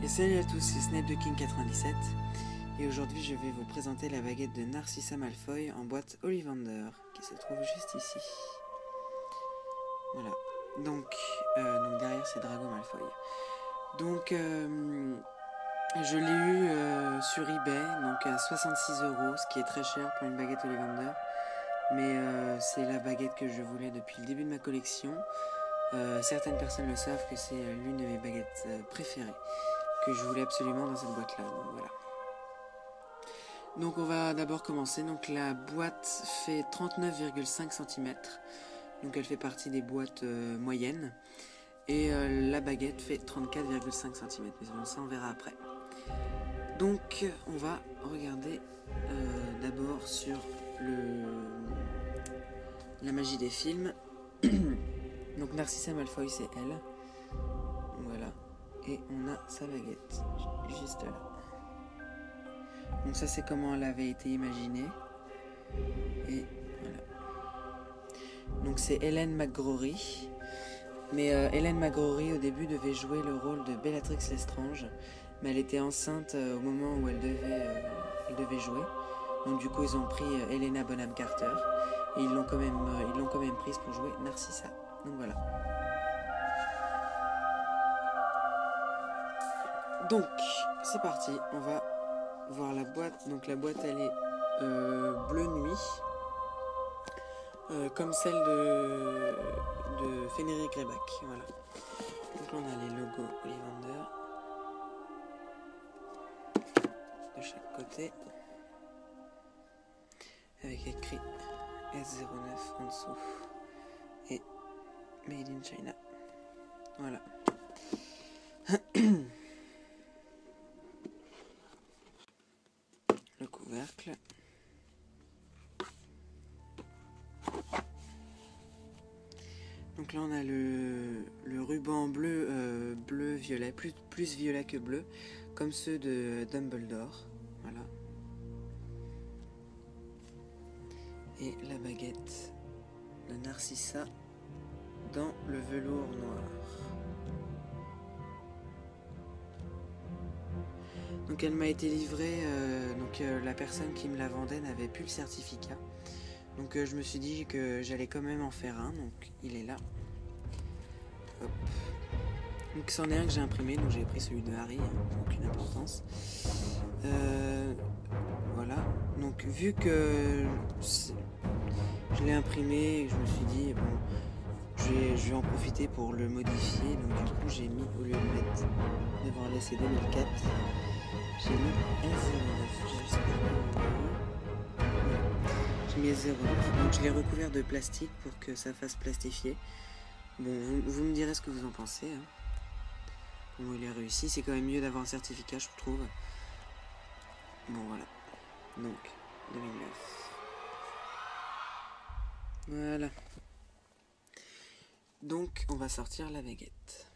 Et salut à tous, c'est Snape de King97 et aujourd'hui je vais vous présenter la baguette de Narcissa Malfoy en boîte Ollivander qui se trouve juste ici. Voilà, donc derrière c'est Drago Malfoy. Donc je l'ai eu sur eBay donc à 66 €, ce qui est très cher pour une baguette Ollivander. Mais c'est la baguette que je voulais depuis le début de ma collection. Certaines personnes le savent que c'est l'une de mes baguettes préférées, que je voulais absolument dans cette boîte là, donc voilà. Donc on va d'abord commencer. Donc la boîte fait 39,5 cm, donc elle fait partie des boîtes moyennes, et la baguette fait 34,5 cm, mais bon, ça on verra après. Donc on va regarder d'abord sur la magie des films. Donc Narcissa Malfoy c'est elle, voilà. Et on a sa baguette, juste là. Donc ça c'est comment elle avait été imaginée. Et voilà. Donc c'est Hélène McGrory. Mais Hélène McGrory au début devait jouer le rôle de Bellatrix Lestrange. Mais elle était enceinte au moment où elle devait jouer. Donc du coup ils ont pris Helena Bonham Carter. Et ils l'ont quand même prise pour jouer Narcissa. Donc voilà. Donc, c'est parti, on va voir la boîte. Donc la boîte elle est bleu nuit, comme celle de Fenrir Greyback, voilà. Donc là on a les logos Ollivander de chaque côté, avec écrit S09 en dessous et Made in China, voilà. Le couvercle. Donc là on a le ruban bleu, bleu-violet, plus violet que bleu, comme ceux de Dumbledore, voilà. Et la baguette de Narcissa dans le velours noir. Donc elle m'a été livrée, la personne qui me la vendait n'avait plus le certificat. Donc je me suis dit que j'allais quand même en faire un, donc il est là. Hop. Donc c'en est un que j'ai imprimé, donc j'ai pris celui de Harry, aucune importance. Voilà, donc vu que je l'ai imprimé, je me suis dit bon, je vais en profiter pour le modifier. Donc du coup j'ai mis, au lieu de mettre devant l'essai 2004, j'ai mis S09, j'espère que j'ai mis S09, donc je l'ai recouvert de plastique pour que ça fasse plastifier. Bon, vous me direz ce que vous en pensez, hein. Comment il est réussi, c'est quand même mieux d'avoir un certificat, je trouve. Bon, voilà. Donc, 2009. Voilà. Donc, on va sortir la baguette.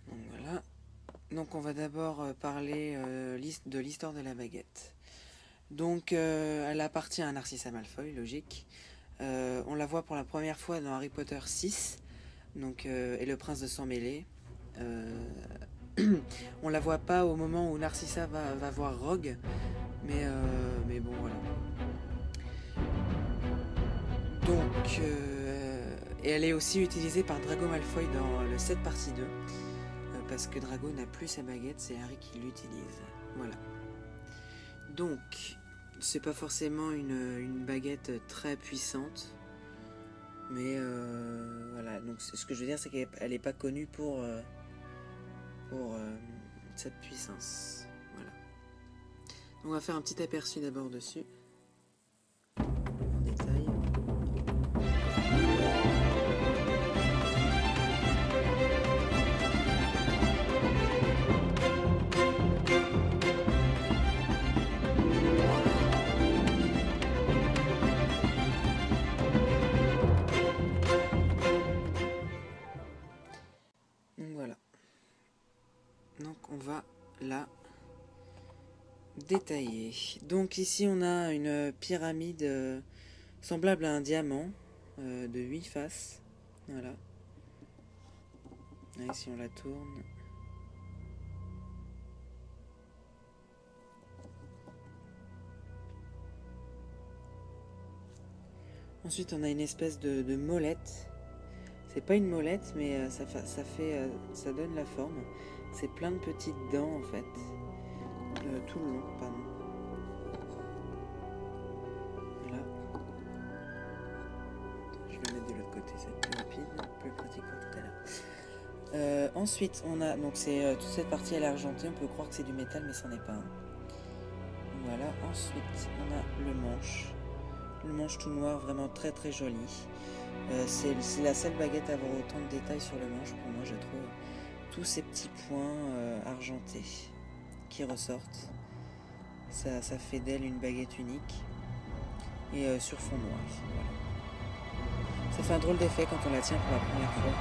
Donc, voilà. Donc, on va d'abord parler de l'histoire de la baguette. Donc, elle appartient à Narcissa Malfoy, logique. On la voit pour la première fois dans Harry Potter 6, donc, et le prince de sang mêlé. On la voit pas au moment où Narcissa va voir Rogue, mais bon, voilà. Donc, et elle est aussi utilisée par Drago Malfoy dans le 7 partie 2, parce que Drago n'a plus sa baguette, c'est Harry qui l'utilise. Voilà. Donc, c'est pas forcément une baguette très puissante, mais voilà. Donc, ce que je veux dire, c'est qu'elle n'est pas connue pour cette puissance. Voilà. On va faire un petit aperçu d'abord dessus, en détail. Donc voilà. Donc on va la détailler. Donc ici on a une pyramide semblable à un diamant de 8 faces. Voilà. Et si on la tourne... Ensuite, on a une espèce de molette. C'est pas une molette, mais ça donne la forme. C'est plein de petites dents en fait. Tout le long, pardon. Voilà. Je vais le mettre de l'autre côté, ça va être plus rapide, plus pratique pour tout à l'heure. Ensuite, on a donc c'est toute cette partie elle est argentée. On peut croire que c'est du métal, mais c'en est pas un. Voilà. Ensuite, on a le manche. Le manche tout noir, vraiment très très joli. C'est la seule baguette à avoir autant de détails sur le manche pour moi, je trouve. Tous ces petits points argentés qui ressortent. Ça fait d'elle une baguette unique. Et sur fond noir. Voilà. Ça fait un drôle d'effet quand on la tient pour la première fois.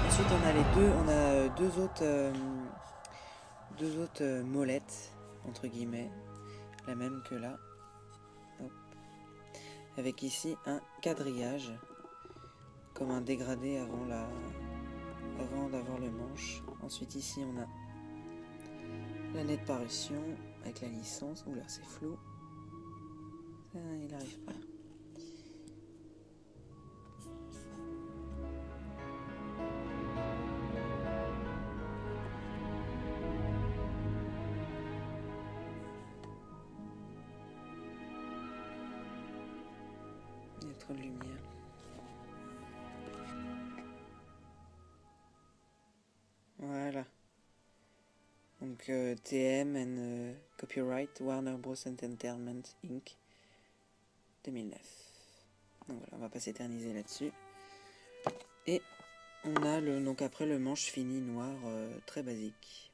Ensuite on a deux autres molettes, entre guillemets. La même que là. Hop. Avec ici un quadrillage. Comme un dégradé avant d'avoir le manche. Ensuite ici on a l'année de parution avec la licence. Oula, c'est flou. Il n'arrive pas. Il y a trop de lumière. Voilà. Donc TM and Copyright Warner Bros Entertainment Inc. 2009. Donc voilà, on va pas s'éterniser là-dessus. Et on a donc après le manche fini noir très basique.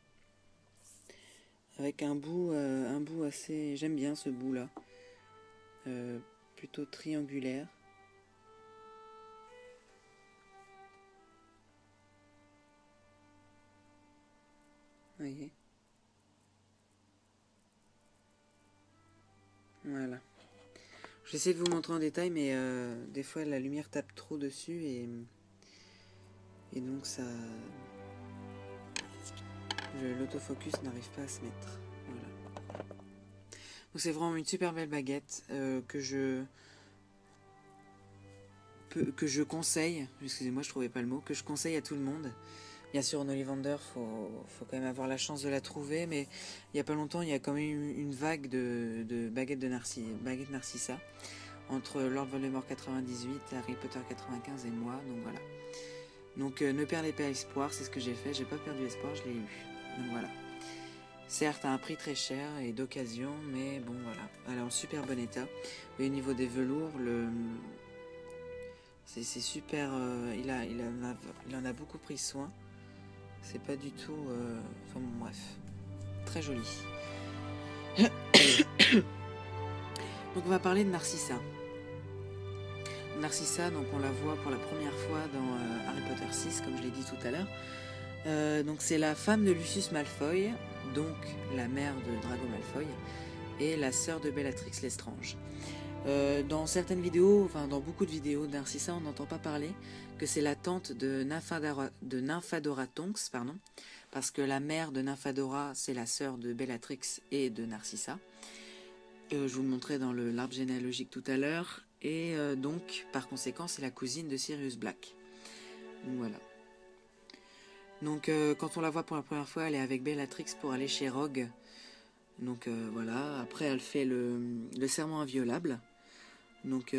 Avec un bout assez... J'aime bien ce bout là. Plutôt triangulaire. Vous voyez. Voilà. J'essaie de vous montrer en détail, mais des fois la lumière tape trop dessus et donc ça... L'autofocus n'arrive pas à se mettre. Voilà. Donc c'est vraiment une super belle baguette que je conseille, excusez-moi je trouvais pas le mot, que je conseille à tout le monde. Bien sûr en Ollivander faut quand même avoir la chance de la trouver, mais il y a pas longtemps il y a quand même eu une vague de baguettes Narcissa entre Lord Voldemort 98, Harry Potter 95 et moi, donc voilà. Donc ne perdez pas espoir, c'est ce que j'ai fait, j'ai pas perdu espoir, je l'ai eu. Donc voilà. Certes à un prix très cher et d'occasion, mais bon voilà, elle est en super bon état. Et au niveau des velours, c'est super, il en a beaucoup pris soin. C'est pas du tout... Enfin bon, bref. Très joli. Donc on va parler de Narcissa. Narcissa, donc on la voit pour la première fois dans Harry Potter 6, comme je l'ai dit tout à l'heure. Donc c'est la femme de Lucius Malfoy, donc la mère de Drago Malfoy, et la sœur de Bellatrix Lestrange. Dans certaines vidéos, enfin dans beaucoup de vidéos de Narcissa, on n'entend pas parler que c'est la tante de Nymphadora Tonks, pardon, parce que la mère de Nymphadora, c'est la sœur de Bellatrix et de Narcissa. Je vous le montrais dans l'arbre généalogique tout à l'heure, et donc par conséquent, c'est la cousine de Sirius Black. Donc voilà. Donc quand on la voit pour la première fois, elle est avec Bellatrix pour aller chez Rogue. Donc voilà, après elle fait le serment inviolable. Donc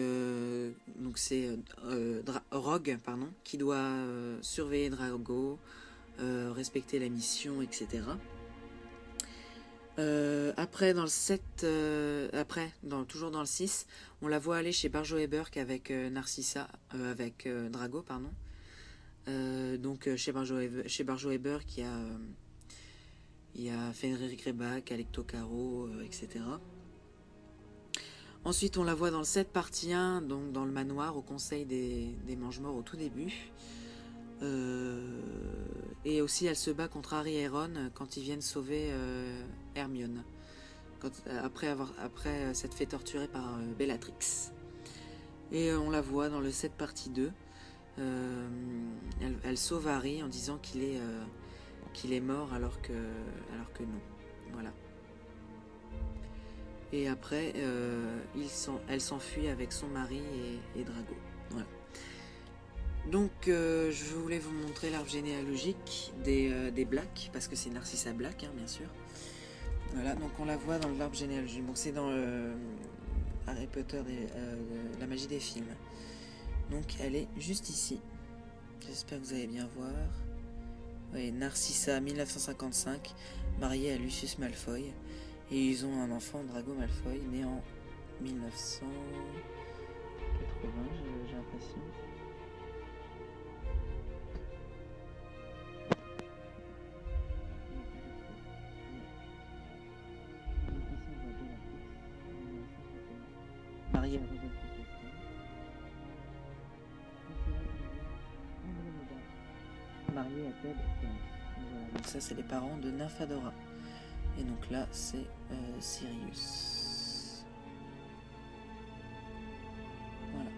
c'est Rogue, pardon, qui doit surveiller Drago, respecter la mission, etc. Après, dans le 7, toujours dans le 6, on la voit aller chez Barjo et Burke avec Narcissa, avec Drago, pardon. Donc chez Barjo et Burke, il y a Fenrir Greyback, Alecto Caro, etc. Ensuite, on la voit dans le 7 partie 1, donc dans le manoir, au conseil des Mange-Morts au tout début. Et aussi, elle se bat contre Harry et Ron quand ils viennent sauver Hermione. Après s'être fait torturer par Bellatrix. Et on la voit dans le 7 partie 2. Elle sauve Harry en disant qu'il est mort alors que non. Voilà. Et après, elle s'enfuit avec son mari et Drago. Voilà. Donc, je voulais vous montrer l'arbre généalogique des Black, parce que c'est Narcissa Black, hein, bien sûr. Voilà, donc on la voit dans l'arbre généalogique. Bon, c'est dans Harry Potter, la magie des films. Donc, elle est juste ici. J'espère que vous allez bien voir. Oui, Narcissa, 1955, mariée à Lucius Malfoy. Et ils ont un enfant, Drago Malfoy, né en 1980, j'ai l'impression. Mariée à marié à Ted. Voilà, donc ça c'est les parents de Nymphadora. Et donc là c'est Sirius. Voilà.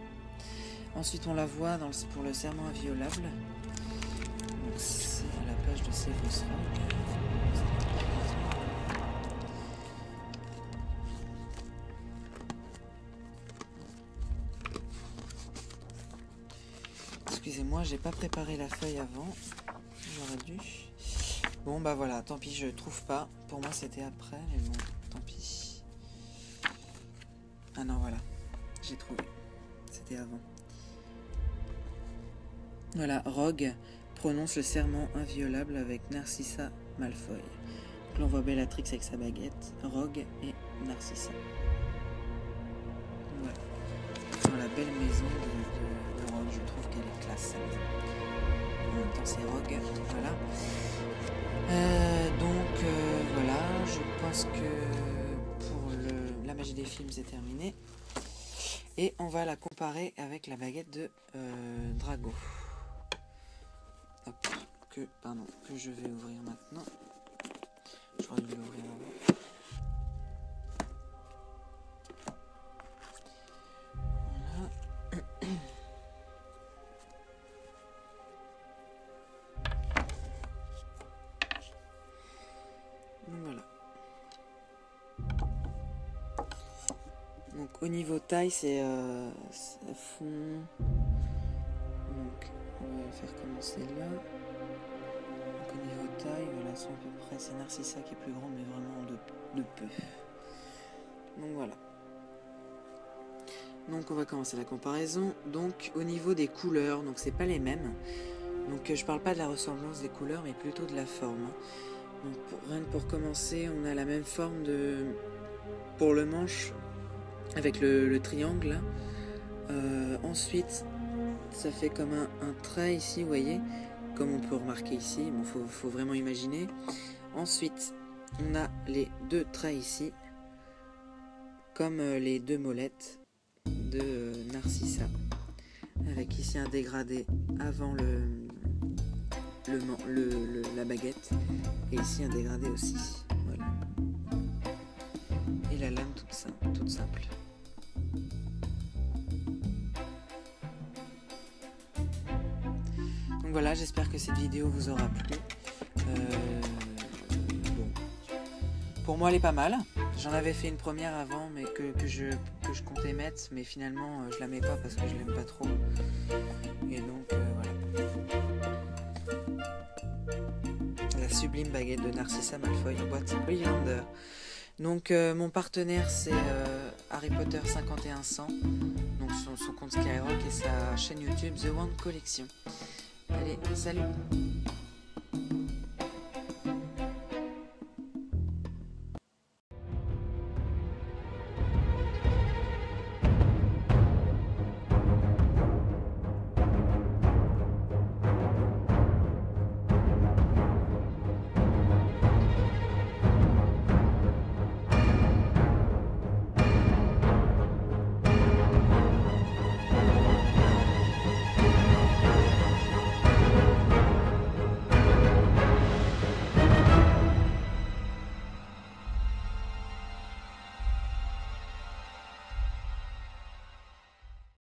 Ensuite on la voit pour le serment inviolable. Donc c'est à la page de Severus Rogue. Excusez-moi, j'ai pas préparé la feuille avant. J'aurais dû. Bon bah voilà, tant pis, je trouve pas. Pour moi c'était après, mais bon, tant pis. Ah non, voilà, j'ai trouvé. C'était avant. Voilà, Rogue prononce le serment inviolable avec Narcissa Malfoy. Donc là on voit Bellatrix avec sa baguette, Rogue et Narcissa. Voilà. Dans la belle maison de Rogue, je trouve qu'elle est classe, sa maison. En même temps c'est Rogue, voilà. Voilà, je pense que pour la magie des films c'est terminé. Et on va la comparer avec la baguette de Drago. Hop, que je vais ouvrir maintenant. J'aurais dû l'ouvrir avant. Voilà. Donc au niveau taille, c'est à fond. Donc on va faire commencer là. Donc au niveau taille, voilà, sont à peu près. C'est Narcissa qui est plus grande, mais vraiment de peu. Donc voilà. Donc on va commencer la comparaison. Donc au niveau des couleurs, donc c'est pas les mêmes. Donc je parle pas de la ressemblance des couleurs, mais plutôt de la forme. Donc rien que pour commencer, on a la même forme pour le manche avec le triangle. Ensuite, ça fait comme un trait ici, vous voyez, comme on peut remarquer ici. Bon, faut vraiment imaginer. Ensuite, on a les deux traits ici, comme les deux molettes de Narcissa, avec ici un dégradé avant la baguette, et ici un dégradé aussi. Voilà. Et la lame toute simple. Donc voilà, j'espère que cette vidéo vous aura plu. Bon. Pour moi elle est pas mal. J'en avais fait une première avant, mais que je comptais mettre, mais finalement je la mets pas parce que je l'aime pas trop. Et donc voilà. La sublime baguette de Narcissa Malfoy en boîte Ollivander. Donc mon partenaire c'est Harry Potter 5100, donc son compte Skyrock et sa chaîne YouTube The Wand Collection. Allez, salut!